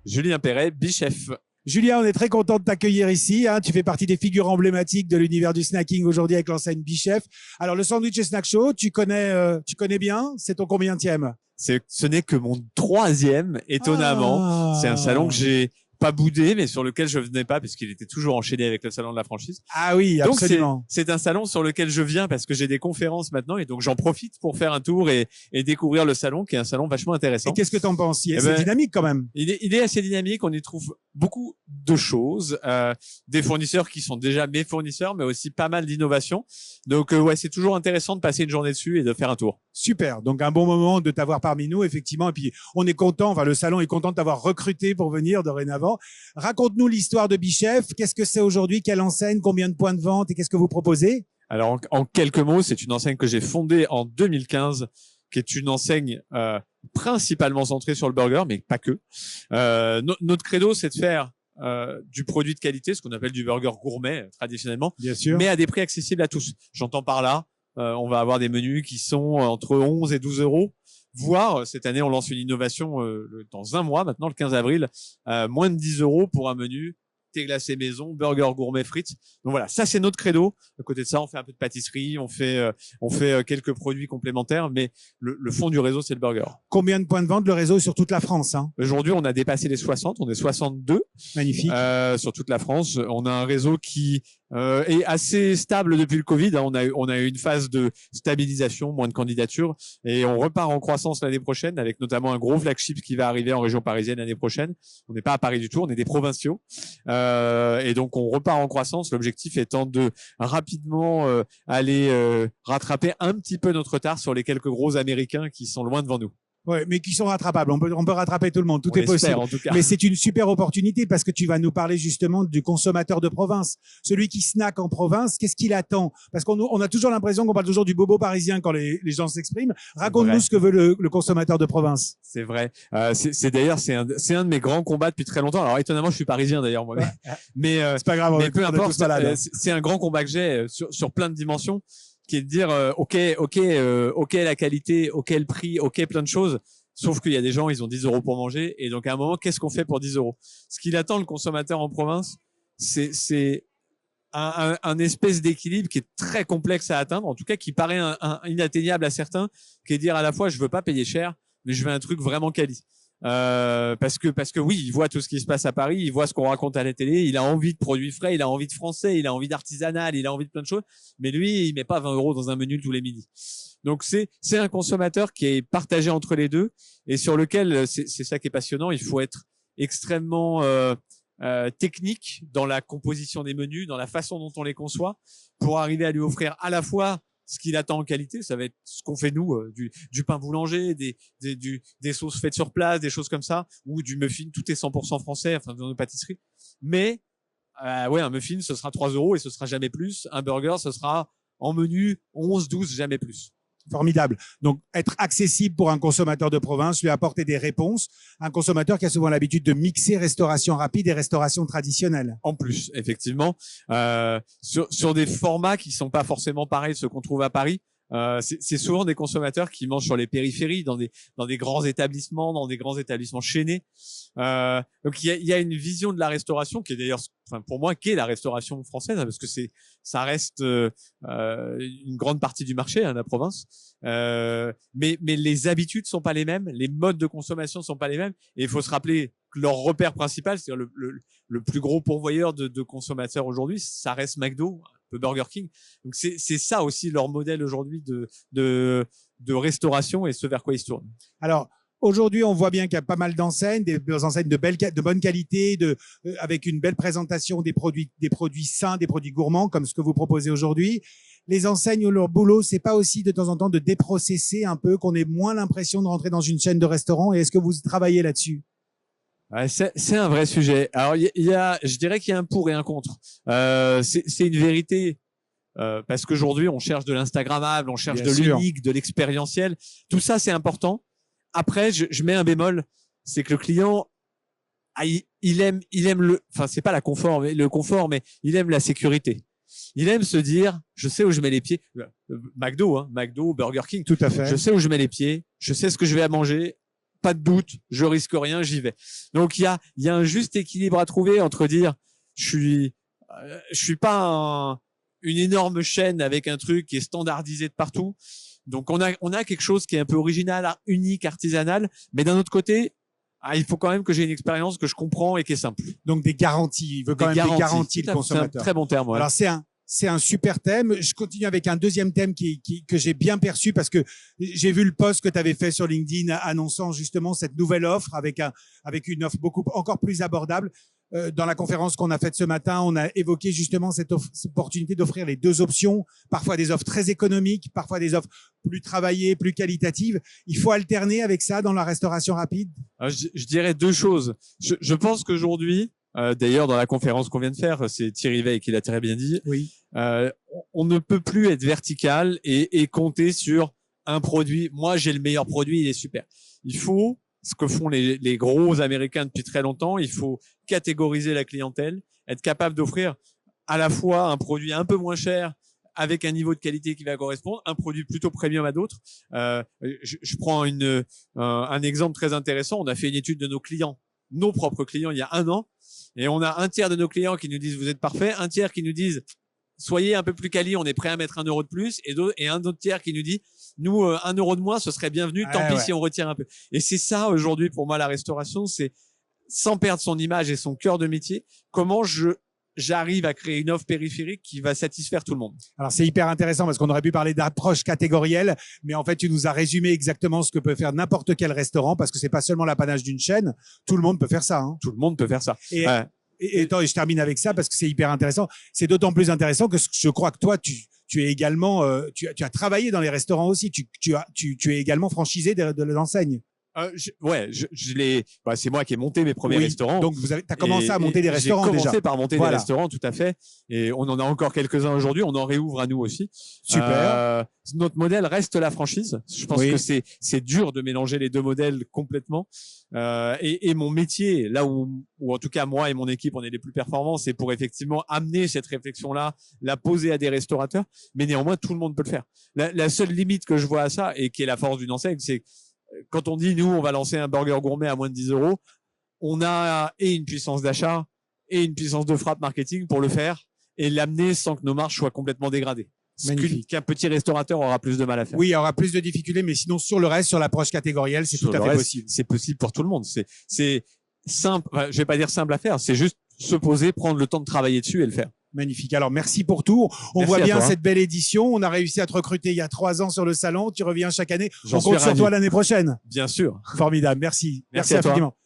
Julien Perret, Bichef. Julien, on est très content de t'accueillir ici. Tu fais partie des figures emblématiques de l'univers du snacking aujourd'hui avec l'enseigne Bichef. Alors, le Sandwich et Snack Show, tu connais bien. C'est ton combienième? Ce n'est que mon 3e, étonnamment. C'est un salon que j'ai pas boudé, mais sur lequel je venais pas, puisqu'il était toujours enchaîné avec le salon de la franchise. Ah oui, absolument. Donc, c'est un salon sur lequel je viens parce que j'ai des conférences maintenant, et donc j'en profite pour faire un tour et découvrir le salon, qui est un salon vachement intéressant. Et qu'est-ce que t'en penses? C'est dynamique quand même. Il est assez dynamique. On y trouve beaucoup de choses, des fournisseurs qui sont déjà mes fournisseurs, mais aussi pas mal d'innovations. Donc, ouais, c'est toujours intéressant de passer une journée dessus et de faire un tour. Super. Donc, un bon moment de t'avoir parmi nous, effectivement. Et puis, on est content, le salon est content de t'avoir recruté pour venir dorénavant. Raconte-nous l'histoire de Bichef. Qu'est-ce que c'est aujourd'hui? Quelle enseigne? Combien de points de vente? Et qu'est-ce que vous proposez? Alors, en quelques mots, c'est une enseigne que j'ai fondée en 2015, qui est une enseigne principalement centrée sur le burger, mais pas que. Notre credo, c'est de faire du produit de qualité, ce qu'on appelle du burger gourmet traditionnellement, bien sûr, mais à des prix accessibles à tous. J'entends par là, on va avoir des menus qui sont entre 11 et 12 euros. Voire, cette année, on lance une innovation dans un mois, maintenant, le 15 avril, moins de 10 euros pour un menu thé glacé maison, burger gourmet frites. Donc voilà, ça c'est notre credo. À côté de ça, on fait un peu de pâtisserie, on fait quelques produits complémentaires, mais le fond du réseau, c'est le burger. Combien de points de vente le réseau sur toute la France? Aujourd'hui, on a dépassé les 60, on est 62. Magnifique. Sur toute la France. On a un réseau qui est assez stable depuis le Covid. On a eu une phase de stabilisation, moins de candidatures, et on repart en croissance l'année prochaine, avec notamment un gros flagship qui va arriver en région parisienne l'année prochaine. On n'est pas à Paris du tout, on est des provinciaux, et donc on repart en croissance. L'objectif étant de rapidement aller rattraper un petit peu notre retard sur les quelques gros Américains qui sont loin devant nous. Ouais, mais qui sont rattrapables. On peut rattraper tout le monde. Tout est possible. En tout cas. Mais c'est une super opportunité parce que tu vas nous parler justement du consommateur de province. Celui qui snack en province, qu'est-ce qu'il attend? Parce qu'on a toujours l'impression qu'on parle toujours du bobo parisien quand les gens s'expriment. Raconte-nous ce que veut le consommateur de province. C'est vrai. C'est d'ailleurs, c'est un de mes grands combats depuis très longtemps. Alors, étonnamment, je suis parisien d'ailleurs, moi. Mais c'est pas grave. Mais peu importe. C'est un grand combat que j'ai sur plein de dimensions, qui est de dire ok la qualité, ok le prix, ok plein de choses, sauf qu'il y a des gens, ils ont 10 euros pour manger, et donc à un moment, qu'est-ce qu'on fait pour 10 euros? Ce qu'il attend le consommateur en province, c'est un espèce d'équilibre qui est très complexe à atteindre, en tout cas qui paraît inatteignable à certains, qui est de dire à la fois je veux pas payer cher, mais je veux un truc vraiment quali. Parce que oui, il voit tout ce qui se passe à Paris, il voit ce qu'on raconte à la télé, il a envie de produits frais, il a envie de français, il a envie d'artisanal, il a envie de plein de choses, mais lui, il met pas 20 euros dans un menu tous les midis. Donc c'est un consommateur qui est partagé entre les deux, et sur lequel c'est ça qui est passionnant. Il faut être extrêmement technique dans la composition des menus, dans la façon dont on les conçoit, pour arriver à lui offrir à la fois ce qu'il attend en qualité. Ça va être ce qu'on fait nous, du pain boulanger, des sauces faites sur place, des choses comme ça, ou du muffin, tout est 100% français, enfin dans nos pâtisseries. Mais ouais, un muffin, ce sera 3 euros et ce sera jamais plus. Un burger, ce sera en menu 11, 12, jamais plus. Formidable. Donc, être accessible pour un consommateur de province, lui apporter des réponses. Un consommateur qui a souvent l'habitude de mixer restauration rapide et restauration traditionnelle. En plus, effectivement, sur des formats qui sont pas forcément pareils de ceux qu'on trouve à Paris. C'est souvent des consommateurs qui mangent sur les périphéries, dans des grands établissements chaînés. Donc il y a une vision de la restauration qui est d'ailleurs, enfin pour moi, qui est la restauration française, parce que ça reste une grande partie du marché, la province. Mais les habitudes sont pas les mêmes, les modes de consommation sont pas les mêmes, et il faut se rappeler que leur repère principal, c'est-à-dire le plus gros pourvoyeur de consommateurs aujourd'hui, ça reste McDo, un peu Burger King. Donc c'est ça aussi leur modèle aujourd'hui de restauration, et ce vers quoi ils se tournent. Alors aujourd'hui, on voit bien qu'il y a pas mal d'enseignes, des enseignes de bonne qualité, avec une belle présentation des produits sains, des produits gourmands, comme ce que vous proposez aujourd'hui. Les enseignes, leur boulot, c'est pas aussi de temps en temps de déprocesser un peu, qu'on ait moins l'impression de rentrer dans une chaîne de restaurants. Et est-ce que vous travaillez là-dessus? Ouais, c'est un vrai sujet. Alors je dirais qu'il y a un pour et un contre. C'est une vérité. Parce qu'aujourd'hui, on cherche de l'instagrammable, on cherche de l'unique, de l'expérientiel. Tout ça, c'est important. Après, je mets un bémol, c'est que le client, il aime enfin, c'est pas le confort, mais il aime la sécurité. Il aime se dire, je sais où je mets les pieds. McDo, Burger King. Tout à fait. Je sais où je mets les pieds, je sais ce que je vais à manger. pas de doute, je risque rien, j'y vais. Donc il y a un juste équilibre à trouver entre dire je suis pas une énorme chaîne avec un truc qui est standardisé de partout. Donc on a quelque chose qui est un peu original, unique, artisanal, mais d'un autre côté, il faut quand même que j'ai une expérience que je comprends et qui est simple. Donc des garanties, il veut quand même des garanties le consommateur. C'est un très bon terme. Ouais. Alors c'est un super thème. Je continue avec un deuxième thème que j'ai bien perçu parce que j'ai vu le post que tu avais fait sur LinkedIn annonçant justement cette nouvelle offre avec une offre encore plus abordable. Dans la conférence qu'on a faite ce matin, on a évoqué justement cette opportunité d'offrir les deux options, parfois des offres très économiques, parfois des offres plus travaillées, plus qualitatives. Il faut alterner avec ça dans la restauration rapide. Je dirais deux choses. Je pense qu'aujourd'hui, d'ailleurs dans la conférence qu'on vient de faire, c'est Thierry Veil qui l'a très bien dit. Oui. On ne peut plus être vertical et compter sur un produit. Moi, j'ai le meilleur produit, il est super. Il faut ce que font les gros Américains depuis très longtemps. Il faut catégoriser la clientèle, être capable d'offrir à la fois un produit un peu moins cher avec un niveau de qualité qui va correspondre, un produit plutôt premium à d'autres. Je prends un exemple très intéressant. On a fait une étude de nos clients, nos propres clients, il y a 1 an, et on a un tiers de nos clients qui nous disent vous êtes parfait, un tiers qui nous disent soyez un peu plus quali, on est prêt à mettre 1 euro de plus, et un autre tiers qui nous dit nous 1 euro de moins ce serait bienvenu, tant pis si on retire un peu. Et c'est ça aujourd'hui pour moi la restauration, c'est sans perdre son image et son cœur de métier, comment j'arrive à créer une offre périphérique qui va satisfaire tout le monde. Alors c'est hyper intéressant parce qu'on aurait pu parler d'approche catégorielle, mais en fait tu nous as résumé exactement ce que peut faire n'importe quel restaurant parce que c'est pas seulement l'apanage d'une chaîne, tout le monde peut faire ça. Hein. Tout le monde peut faire ça. Et attends, je termine avec ça parce que c'est hyper intéressant. C'est d'autant plus intéressant que je crois que toi tu es également tu as travaillé dans les restaurants aussi. Tu es également franchisé de l'enseigne. C'est moi qui ai monté mes premiers restaurants. Donc t'as commencé à monter des restaurants déjà. J'ai commencé par monter des restaurants, tout à fait. Et on en a encore quelques-uns aujourd'hui. On en réouvre à nous aussi. Super. Notre modèle reste la franchise. Je pense que c'est dur de mélanger les deux modèles complètement. Et mon métier, là où en tout cas moi et mon équipe, on est les plus performants, c'est pour effectivement amener cette réflexion-là, la poser à des restaurateurs. Mais néanmoins, tout le monde peut le faire. La seule limite que je vois à ça et qui est la force d'une enseigne, c'est quand on dit nous on va lancer un burger gourmet à moins de 10 euros, on a et une puissance d'achat et une puissance de frappe marketing pour le faire et l'amener sans que nos marges soient complètement dégradées. Qu'un petit restaurateur aura plus de mal à faire. Oui, il aura plus de difficultés, mais sinon sur le reste, sur l'approche catégorielle, c'est tout à fait possible. C'est possible pour tout le monde. C'est simple. Enfin, je vais pas dire simple à faire. C'est juste se poser, prendre le temps de travailler dessus et le faire. Magnifique. Alors, merci pour tout. On voit bien cette belle édition. On a réussi à te recruter il y a 3 ans sur le salon. Tu reviens chaque année. On compte sur toi l'année prochaine. Bien sûr. Formidable. Merci. Merci à infiniment. toi.